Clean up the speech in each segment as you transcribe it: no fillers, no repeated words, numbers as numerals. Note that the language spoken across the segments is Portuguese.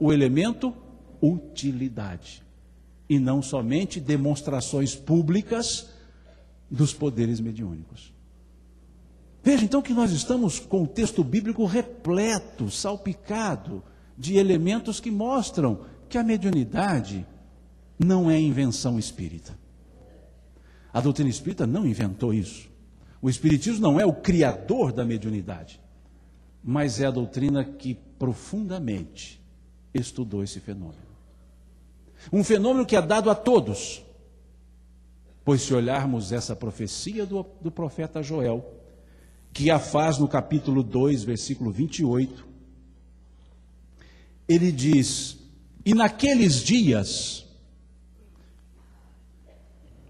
o elemento utilidade, e não somente demonstrações públicas dos poderes mediúnicos. Veja então que nós estamos com o texto bíblico repleto, salpicado de elementos que mostram que a mediunidade não é invenção espírita. A doutrina espírita não inventou isso. O espiritismo não é o criador da mediunidade, mas é a doutrina que profundamente estudou esse fenômeno. Um fenômeno que é dado a todos, pois se olharmos essa profecia do profeta Joel, que a faz no capítulo 2, versículo 28, ele diz: e naqueles dias,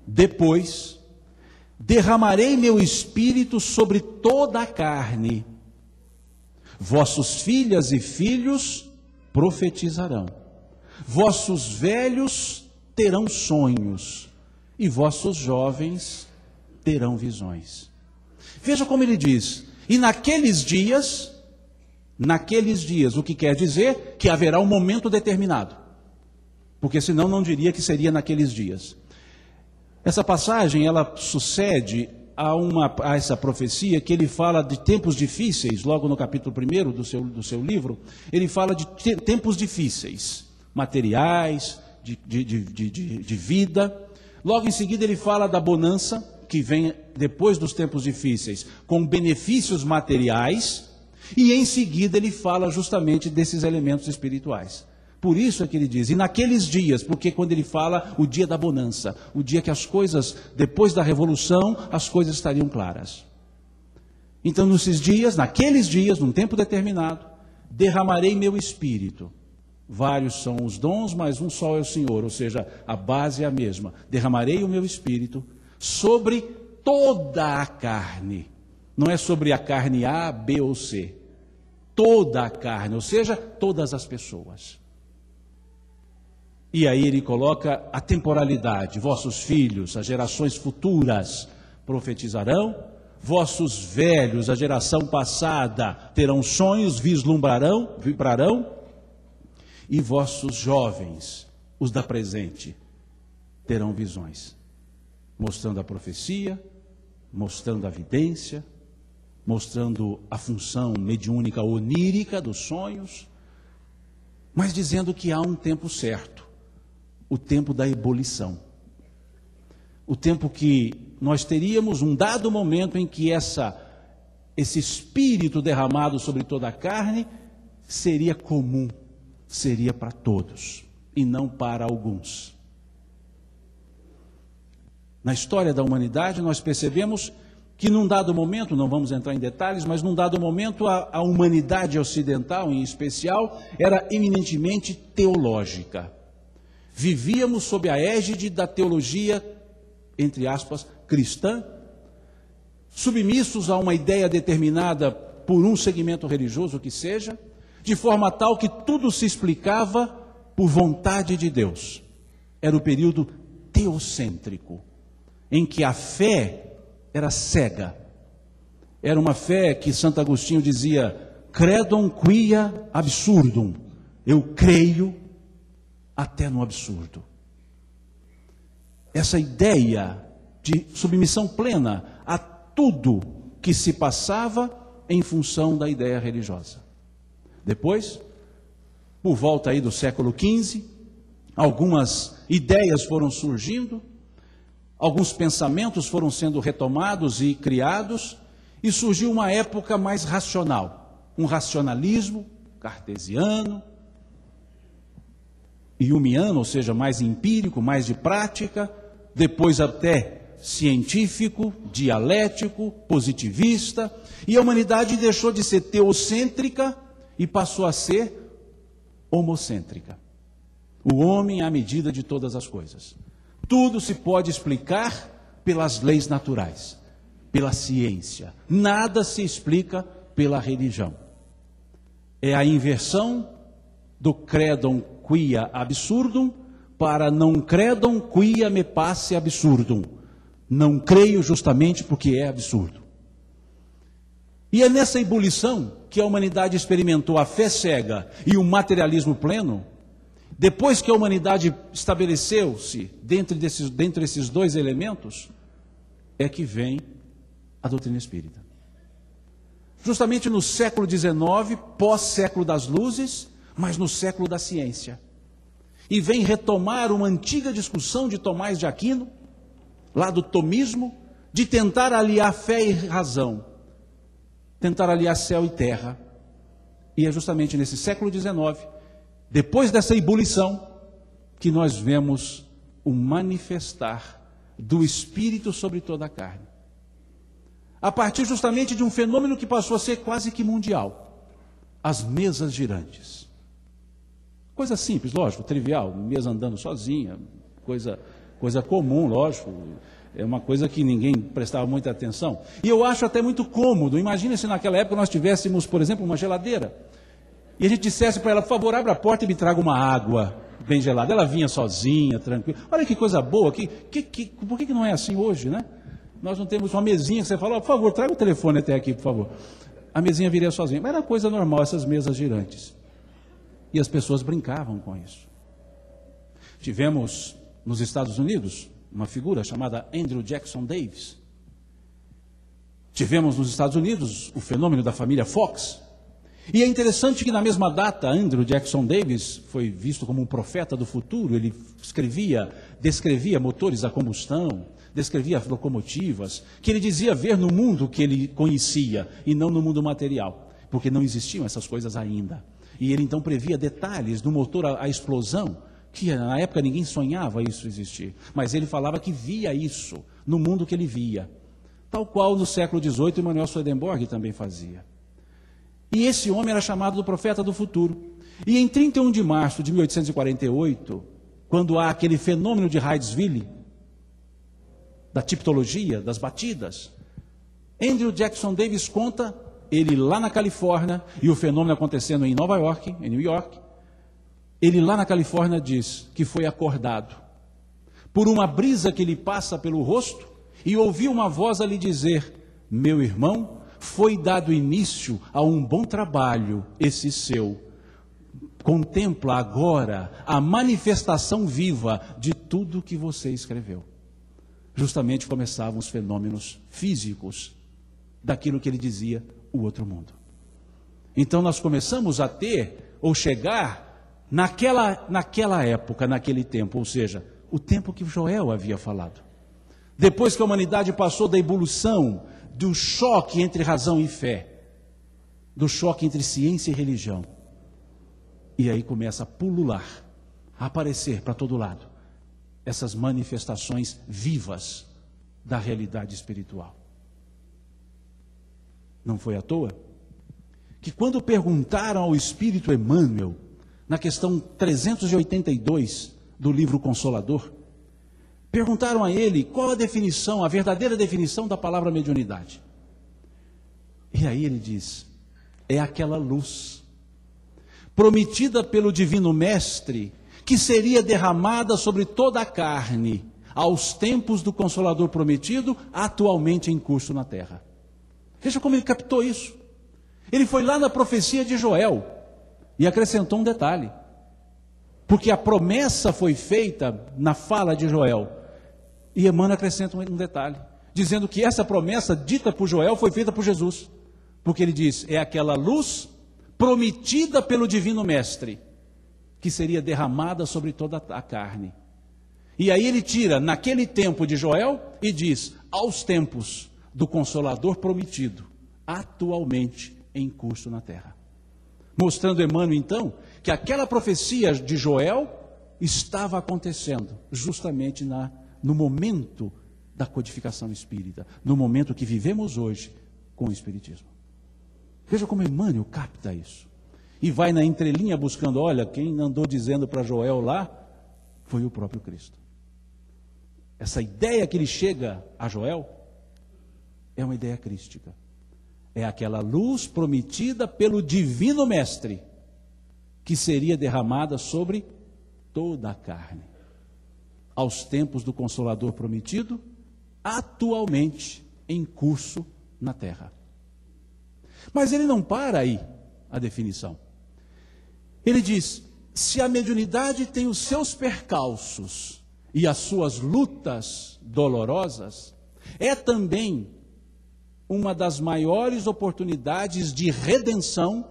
depois, derramarei meu espírito sobre toda a carne, vossos filhas e filhos profetizarão, vossos velhos terão sonhos, e vossos jovens terão visões. Veja como ele diz: e naqueles dias, o que quer dizer que haverá um momento determinado, porque senão não diria que seria naqueles dias. Essa passagem, ela sucede a essa profecia que ele fala de tempos difíceis. Logo no capítulo 1 do seu livro, ele fala de tempos difíceis, materiais, de vida. Logo em seguida ele fala da bonança, que vem depois dos tempos difíceis, com benefícios materiais, e em seguida ele fala justamente desses elementos espirituais. Por isso é que ele diz, e naqueles dias, porque quando ele fala o dia da bonança, o dia que as coisas, depois da revolução, as coisas estariam claras. Então, naqueles dias, num tempo determinado, derramarei meu espírito. Vários são os dons, mas um só é o Senhor, ou seja, a base é a mesma. Derramarei o meu espírito sobre toda a carne. Não é sobre a carne A, B ou C. Toda a carne, ou seja, todas as pessoas. E aí ele coloca a temporalidade: vossos filhos, as gerações futuras, profetizarão, vossos velhos, a geração passada, terão sonhos, vibrarão, e vossos jovens, os da presente, terão visões, mostrando a profecia, mostrando a vidência, mostrando a função mediúnica onírica dos sonhos, mas dizendo que há um tempo certo, o tempo da ebulição, o tempo que nós teríamos um dado momento em que esse espírito derramado sobre toda a carne seria comum, seria para todos e não para alguns. Na história da humanidade nós percebemos que num dado momento, não vamos entrar em detalhes, mas num dado momento a humanidade ocidental em especial era eminentemente teológica. Vivíamos sob a égide da teologia, entre aspas, cristã, submissos a uma ideia determinada por um segmento religioso que seja, de forma tal que tudo se explicava por vontade de Deus. Era o período teocêntrico, em que a fé era cega. Era uma fé que Santo Agostinho dizia, credum quia absurdum, eu creio até no absurdo. Essa ideia de submissão plena a tudo que se passava em função da ideia religiosa. Depois, por volta aí do século XV, algumas ideias foram surgindo, alguns pensamentos foram sendo retomados e criados, e surgiu uma época mais racional, um racionalismo cartesiano, humiano, ou seja, mais empírico, mais de prática, depois até científico, dialético, positivista, e a humanidade deixou de ser teocêntrica e passou a ser homocêntrica. O homem à medida de todas as coisas. Tudo se pode explicar pelas leis naturais, pela ciência. Nada se explica pela religião. É a inversão do credum quia absurdum para não credum quia me passe absurdum. Não creio justamente porque é absurdo. E é nessa ebulição que a humanidade experimentou a fé cega e o materialismo pleno, depois que a humanidade estabeleceu-se dentre esses dois elementos, é que vem a doutrina espírita. Justamente no século XIX, pós-século das luzes, mas no século da ciência. E vem retomar uma antiga discussão de Tomás de Aquino, lá do tomismo, de tentar aliar fé e razão, tentar aliar céu e terra. E é justamente nesse século XIX, depois dessa ebulição, que nós vemos o manifestar do Espírito sobre toda a carne. A partir justamente de um fenômeno que passou a ser quase que mundial: as mesas girantes. Coisa simples, lógico, trivial, mesa andando sozinha, coisa comum, lógico, é uma coisa que ninguém prestava muita atenção. E eu acho até muito cômodo. Imagina se naquela época nós tivéssemos, por exemplo, uma geladeira, e a gente dissesse para ela: por favor, abra a porta e me traga uma água bem gelada. Ela vinha sozinha, tranquila. Olha que coisa boa, por que não é assim hoje, né? Nós não temos uma mesinha que você fala: por favor, traga o telefone até aqui, por favor. A mesinha viria sozinha. Mas era coisa normal, essas mesas girantes. E as pessoas brincavam com isso. Tivemos nos Estados Unidos uma figura chamada Andrew Jackson Davis. Tivemos nos Estados Unidos o fenômeno da família Fox. E é interessante que na mesma data, Andrew Jackson Davis foi visto como um profeta do futuro. Ele descrevia motores a combustão, descrevia locomotivas, que ele dizia ver no mundo que ele conhecia e não no mundo material, porque não existiam essas coisas ainda. E ele então previa detalhes do motor a explosão, que na época ninguém sonhava isso existir. Mas ele falava que via isso no mundo que ele via. Tal qual no século XVIII Emanuel Swedenborg também fazia. E esse homem era chamado do profeta do futuro. E em 31 de março de 1848, quando há aquele fenômeno de Hydesville, da tipologia, das batidas, Andrew Jackson Davis conta, ele lá na Califórnia, e o fenômeno acontecendo em Nova York, em New York, ele lá na Califórnia diz que foi acordado por uma brisa que lhe passa pelo rosto e ouviu uma voz a lhe dizer: meu irmão, foi dado início a um bom trabalho, esse seu. Contempla agora a manifestação viva de tudo que você escreveu. Justamente começavam os fenômenos físicos daquilo que ele dizia, o outro mundo. Então nós começamos a ter, ou chegar, naquela época, naquele tempo, ou seja, o tempo que Joel havia falado. Depois que a humanidade passou da evolução, do choque entre razão e fé, do choque entre ciência e religião, e aí começa a pulular, a aparecer para todo lado, essas manifestações vivas da realidade espiritual. Não foi à toa que quando perguntaram ao Espírito Emmanuel, na questão 382 do livro Consolador, perguntaram a ele qual a definição, a verdadeira definição da palavra mediunidade. E aí ele diz: é aquela luz prometida pelo Divino Mestre, que seria derramada sobre toda a carne, aos tempos do Consolador prometido, atualmente em curso na terra. Veja como ele captou isso. Ele foi lá na profecia de Joel e acrescentou um detalhe. Porque a promessa foi feita na fala de Joel. E Emmanuel acrescenta um detalhe, dizendo que essa promessa dita por Joel foi feita por Jesus. Porque ele diz: é aquela luz prometida pelo Divino Mestre, que seria derramada sobre toda a carne. E aí ele tira naquele tempo de Joel e diz: aos tempos do Consolador prometido, atualmente em curso na terra. Mostrando Emmanuel então que aquela profecia de Joel estava acontecendo justamente no momento da codificação espírita, no momento que vivemos hoje com o Espiritismo. Veja como Emmanuel capta isso. E vai na entrelinha buscando: olha, quem andou dizendo para Joel lá foi o próprio Cristo. Essa ideia que ele chega a Joel é uma ideia crística. É aquela luz prometida pelo Divino Mestre, que seria derramada sobre toda a carne, aos tempos do Consolador prometido, atualmente em curso na terra. Mas ele não para aí a definição. Ele diz: se a mediunidade tem os seus percalços e as suas lutas dolorosas, é também uma das maiores oportunidades de redenção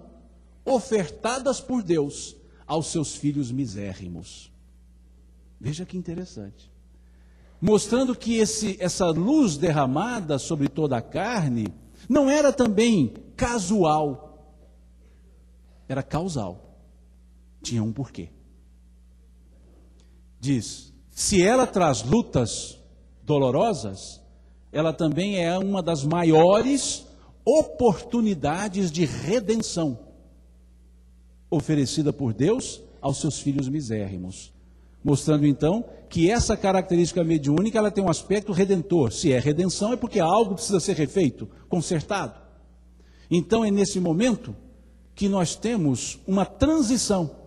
ofertadas por Deus aos seus filhos misérrimos. Veja que interessante. Mostrando que essa luz derramada sobre toda a carne não era também casual, era causal. Tinha um porquê. Diz: se ela traz lutas dolorosas, ela também é uma das maiores oportunidades de redenção oferecida por Deus aos seus filhos misérrimos. Mostrando então que essa característica mediúnica, ela tem um aspecto redentor. Se é redenção, é porque algo precisa ser refeito, consertado. Então é nesse momento que nós temos uma transição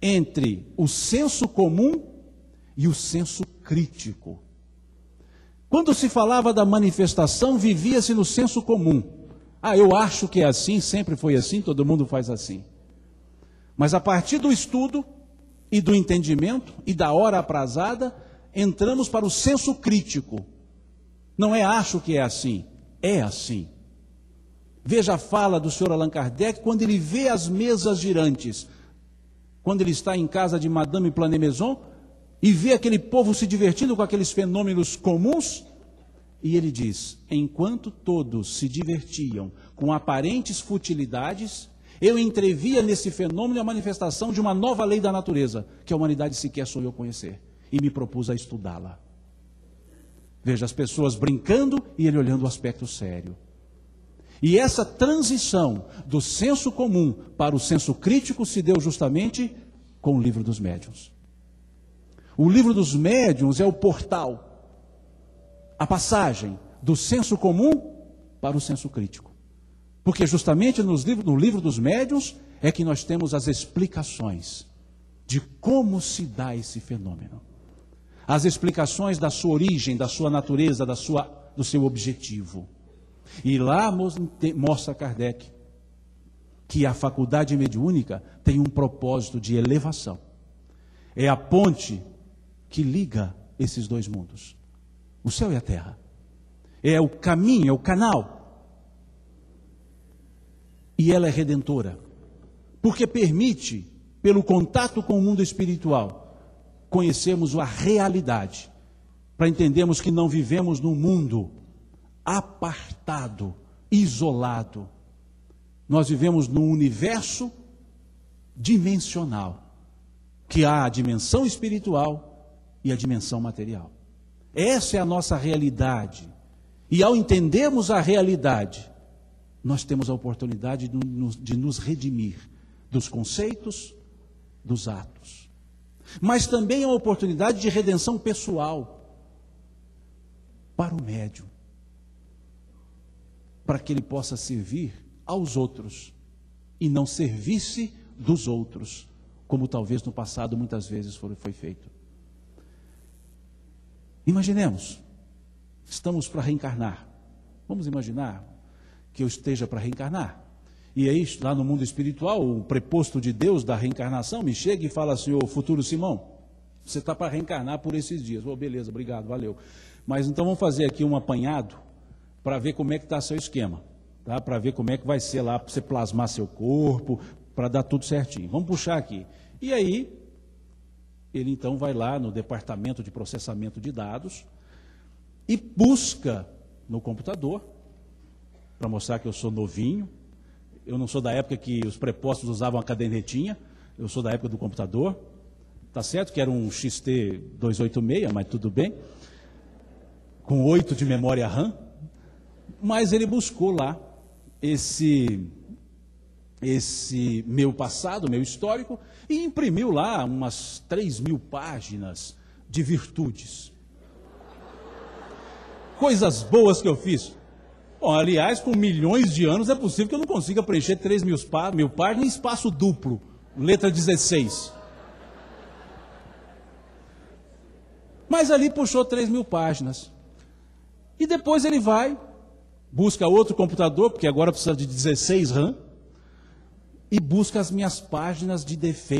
entre o senso comum e o senso crítico. Quando se falava da manifestação, vivia-se no senso comum. Eu acho que é assim, sempre foi assim, todo mundo faz assim. Mas a partir do estudo e do entendimento e da hora aprazada, entramos para o senso crítico. Não é acho que é assim, é assim. Veja a fala do Sr. Allan Kardec quando ele vê as mesas girantes, quando ele está em casa de Madame Planet-Maison e vê aquele povo se divertindo com aqueles fenômenos comuns, e ele diz: enquanto todos se divertiam com aparentes futilidades, eu entrevia nesse fenômeno a manifestação de uma nova lei da natureza, que a humanidade sequer sonhou conhecer, e me propus a estudá-la. Veja as pessoas brincando e ele olhando o aspecto sério. E essa transição do senso comum para o senso crítico se deu justamente com o Livro dos Médiuns. O Livro dos Médiuns é o portal, a passagem do senso comum para o senso crítico. Porque justamente no Livro dos Médiuns é que nós temos as explicações de como se dá esse fenômeno. As explicações da sua origem, da sua natureza, do seu objetivo. E lá mostra Kardec que a faculdade mediúnica tem um propósito de elevação. É a ponte que liga esses dois mundos, o céu e a terra. É o caminho, é o canal. E ela é redentora, porque permite, pelo contato com o mundo espiritual, conhecermos a realidade, para entendermos que não vivemos num mundo apartado, isolado. Nós vivemos num universo dimensional, que há a dimensão espiritual e a dimensão material. Essa é a nossa realidade. E ao entendermos a realidade, nós temos a oportunidade de nos redimir dos conceitos, dos atos. Mas também a oportunidade de redenção pessoal para o médium, para que ele possa servir aos outros e não servir-se dos outros, como talvez no passado muitas vezes foi feito. Imaginemos, estamos para reencarnar. Vamos imaginar que eu esteja para reencarnar. E aí, lá no mundo espiritual, o preposto de Deus da reencarnação me chega e fala assim: ô futuro Simão, você está para reencarnar por esses dias. Beleza, obrigado, valeu. Mas então vamos fazer aqui um apanhado para ver como é que está seu esquema, tá? Para ver como é que vai ser lá, para você plasmar seu corpo, para dar tudo certinho. Vamos puxar aqui. E aí, ele então vai lá no departamento de processamento de dados e busca no computador, para mostrar que eu sou novinho. Eu não sou da época que os prepostos usavam a cadernetinha, eu sou da época do computador, tá certo que era um XT286, mas tudo bem, com 8 de memória RAM, mas ele buscou lá esse meu passado, meu histórico, e imprimiu lá umas 3.000 páginas de virtudes. Coisas boas que eu fiz. Bom, aliás, com milhões de anos é possível que eu não consiga preencher 3.000 páginas em espaço duplo, letra 16. Mas ali puxou 3.000 páginas. E depois ele vai busca outro computador, porque agora precisa de 16 RAM, e busca as minhas páginas de defeito.